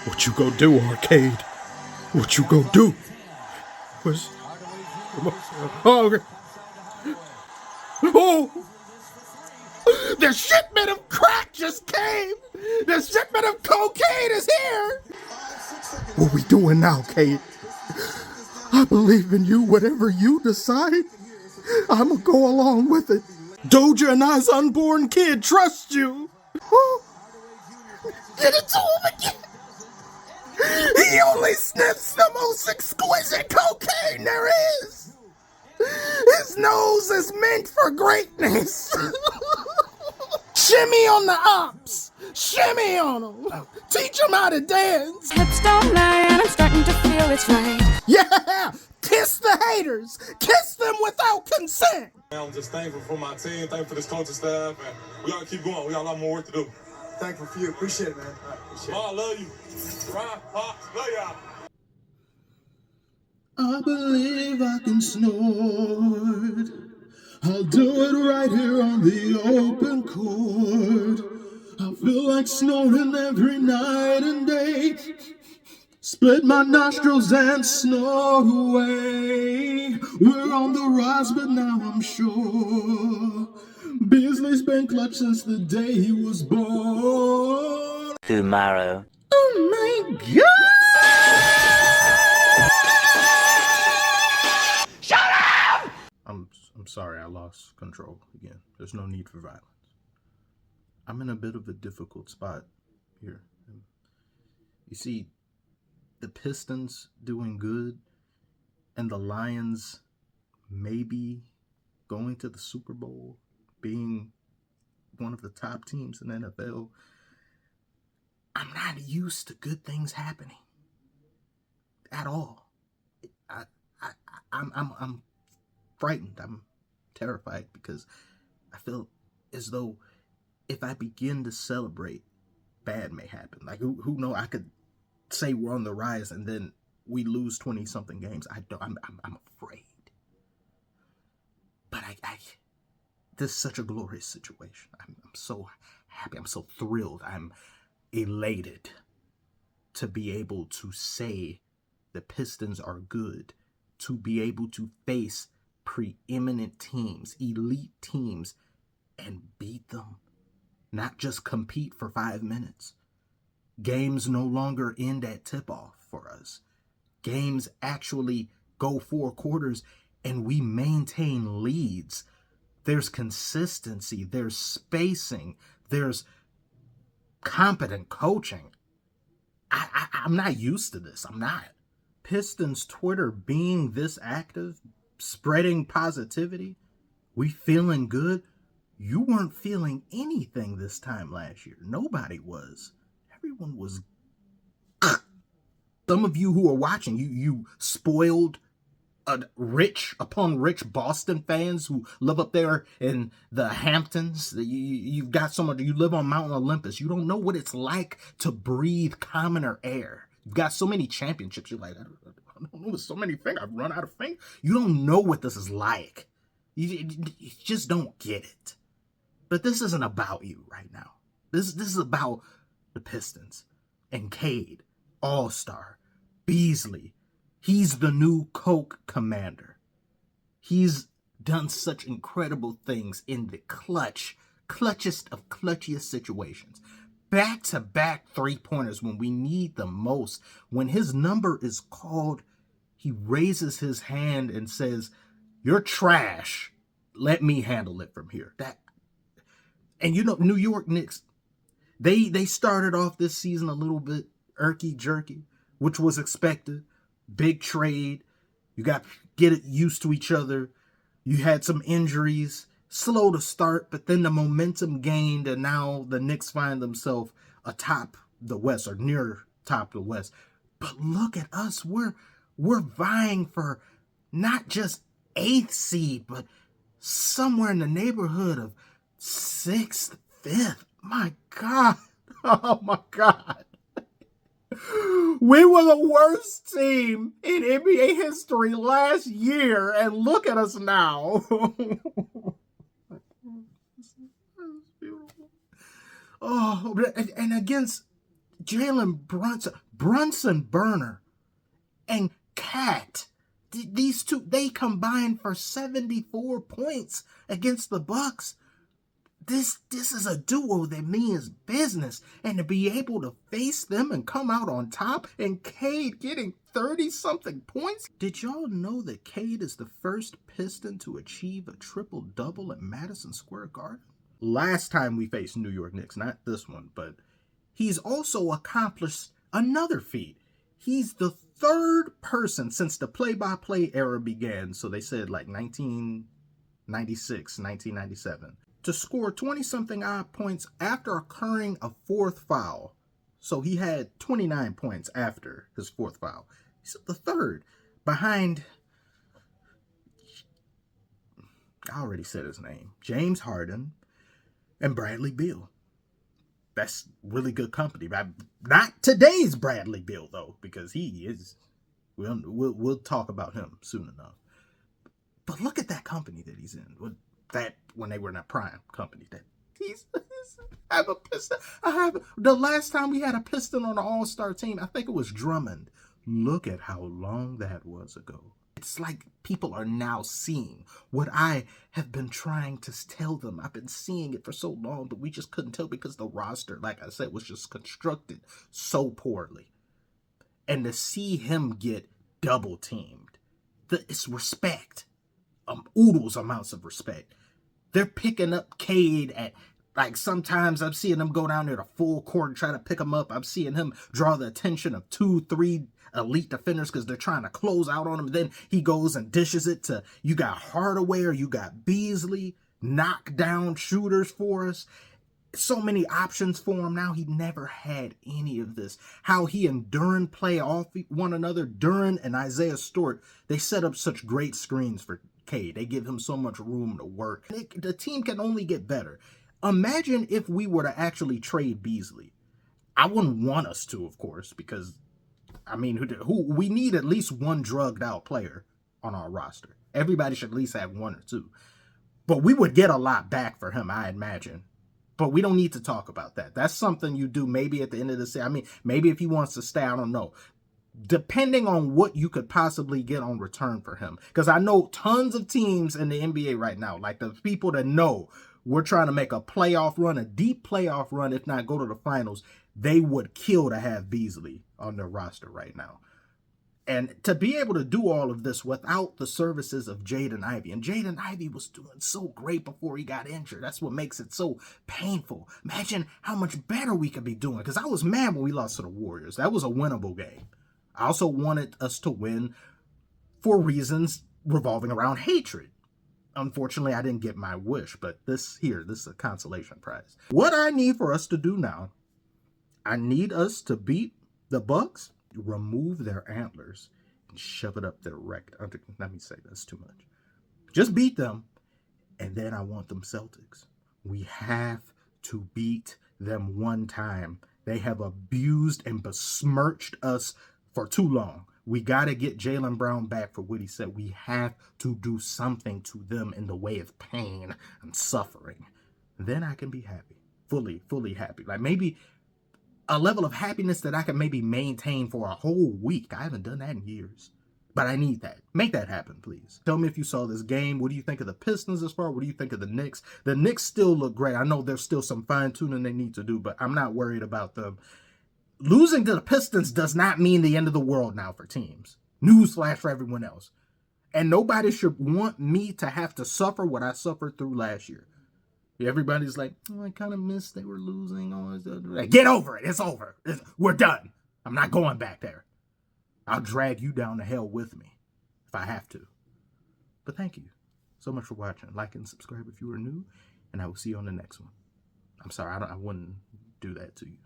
What you gonna do, Arcade? What you gonna do? What's... Oh, okay. Oh! The shipment of crack just came! The shipment of cocaine is here! What we doing now, Cade? I believe in you. Whatever you decide, I'ma go along with it. Doja and I's unborn kid trust you. Oh, get it to him again. He only sniffs the most exquisite cocaine there is. His nose is meant for greatness. Shimmy on the ops. Shimmy on them. Teach them how to dance. Hips don't lie and I'm starting to feel it's right. Yeah! Kiss the haters. Kiss them without consent. I'm just thankful for my team, thankful for this coaching staff, and we gotta keep going. We got a lot more work to do. Thankful for you. Appreciate it, man. Appreciate it. I love you. Right, Pops. Love y'all. I believe I can snort. I'll do it right here on the open court. I feel like snoring every night and day. Split my nostrils and snort away. We're on the rise, but now I'm sure Beasley's been clutch since the day he was born. Tomorrow. Oh my God! I'm sorry, I lost control again. There's no need for violence. I'm in a bit of a difficult spot here. You see, the Pistons doing good and the Lions maybe going to the Super Bowl, being one of the top teams in the NFL. I'm not used to good things happening at all. I'm frightened. I'm terrified because I feel as though if I begin to celebrate, bad may happen. Like who know? I could say we're on the rise and then we lose 20-something games. I'm afraid. But this is such a glorious situation. I'm so happy. I'm so thrilled. I'm elated to be able to say the Pistons are good, to be able to face preeminent teams, elite teams, and beat them. Not just compete for 5 minutes. Games no longer end at tip-off for us. Games actually go 4 quarters and we maintain leads. There's consistency, there's spacing, there's competent coaching. I'm not used to this. I'm not. Pistons Twitter being this active, spreading positivity, we feeling good. You weren't feeling anything this time last year. Nobody was. Everyone was. Some of you who are watching, you spoiled rich Boston fans who live up there in the Hamptons. You've got someone, you live on Mount Olympus. You don't know what it's like to breathe commoner air. You've got so many championships. You're like, I don't know, so many things. I've run out of things. You don't know what this is like. You just don't get it. But this isn't about you right now. This is about the Pistons and Cade, All Star, Beasley. He's the new Coke commander. He's done such incredible things in the clutchest of clutchiest situations. Back-to-back three-pointers when we need them most. When his number is called, he raises his hand and says, "You're trash. Let me handle it from here." And you know, New York Knicks, they started off this season a little bit irky-jerky, which was expected. Big trade. You got to get it used to each other. You had some injuries. Slow to start, but then the momentum gained, and now the Knicks find themselves atop the West, or near top of the West. But look at us. We're vying for not just 8th seed, but somewhere in the neighborhood of 6th, 5th. My God. Oh, my God. We were the worst team in NBA history last year, and look at us now. Oh, and against Jalen Brunson Burner, and Cat. These two, they combined for 74 points against the Bucks. This is a duo that means business, and to be able to face them and come out on top, and Cade getting 30-something points. Did y'all know that Cade is the first Piston to achieve a triple-double at Madison Square Garden? Last time we faced New York Knicks, not this one, but he's also accomplished another feat. He's the third person since the play-by-play era began, so they said like 1996, 1997, to score 20-something odd points after occurring a fourth foul. So he had 29 points after his fourth foul. He's the third, behind, I already said his name, James Harden and Bradley Beal. That's really good company. Not today's Bradley Beal, though, because he is, we'll talk about him soon enough. But look at that company that he's in. That when they were in a prime company, that I have a Piston. The last time we had a Piston on the All Star team, I think it was Drummond. Look at how long that was ago. It's like people are now seeing what I have been trying to tell them. I've been seeing it for so long, but we just couldn't tell because the roster, like I said, was just constructed so poorly. And to see him get double teamed, it's respect. Oodles amounts of respect. They're picking up Cade at, like, sometimes I'm seeing them go down there to full court and try to pick him up. I'm seeing him draw the attention of 2-3 elite defenders because they're trying to close out on him. Then he goes and dishes it to, you got Hardaway or you got Beasley, knockdown shooters for us. So many options for him now. He never had any of this. How he and Duran play off one another. Duran and Isaiah Stewart, they set up such great screens for Cade. They give him so much room to work. The team can only get better. Imagine if we were to actually trade Beasley. I wouldn't want us to, of course, because, I mean, we need at least one drugged out player on our roster. Everybody should at least have one or two. But we would get a lot back for him, I imagine. But we don't need to talk about that. That's something you do maybe at the end of the season. I mean, maybe if he wants to stay, I don't know. Depending on what you could possibly get on return for him. Because I know tons of teams in the NBA right now, like the people that know we're trying to make a playoff run, a deep playoff run, if not go to the finals, they would kill to have Beasley on their roster right now. And to be able to do all of this without the services of Jaden Ivey. And Jaden Ivey was doing so great before he got injured. That's what makes it so painful. Imagine how much better we could be doing. Because I was mad when we lost to the Warriors. That was a winnable game. I also wanted us to win for reasons revolving around hatred. Unfortunately, I didn't get my wish. But this is a consolation prize. What I need for us to do now, I need us to beat the Bucks, remove their antlers, and shove it up their rectum. Let me say that's too much. Just beat them, and then I want them Celtics. We have to beat them one time. They have abused and besmirched us for too long. We got to get Jaylen Brown back for what he said. We have to do something to them in the way of pain and suffering. Then I can be happy. Fully happy. Like maybe a level of happiness that I can maybe maintain for a whole week. I haven't done that in years. But I need that. Make that happen, please. Tell me if you saw this game. What do you think of the Pistons as far? What do you think of the Knicks? The Knicks still look great. I know there's still some fine-tuning they need to do, but I'm not worried about them. Losing to the Pistons does not mean the end of the world now for teams. Newsflash for everyone else. And nobody should want me to have to suffer what I suffered through last year. Everybody's like, oh, I kind of miss they were losing. Get over it. It's over. We're done. I'm not going back there. I'll drag you down to hell with me if I have to. But thank you so much for watching. Like and subscribe if you are new, and I will see you on the next one. I'm sorry, I wouldn't do that to you.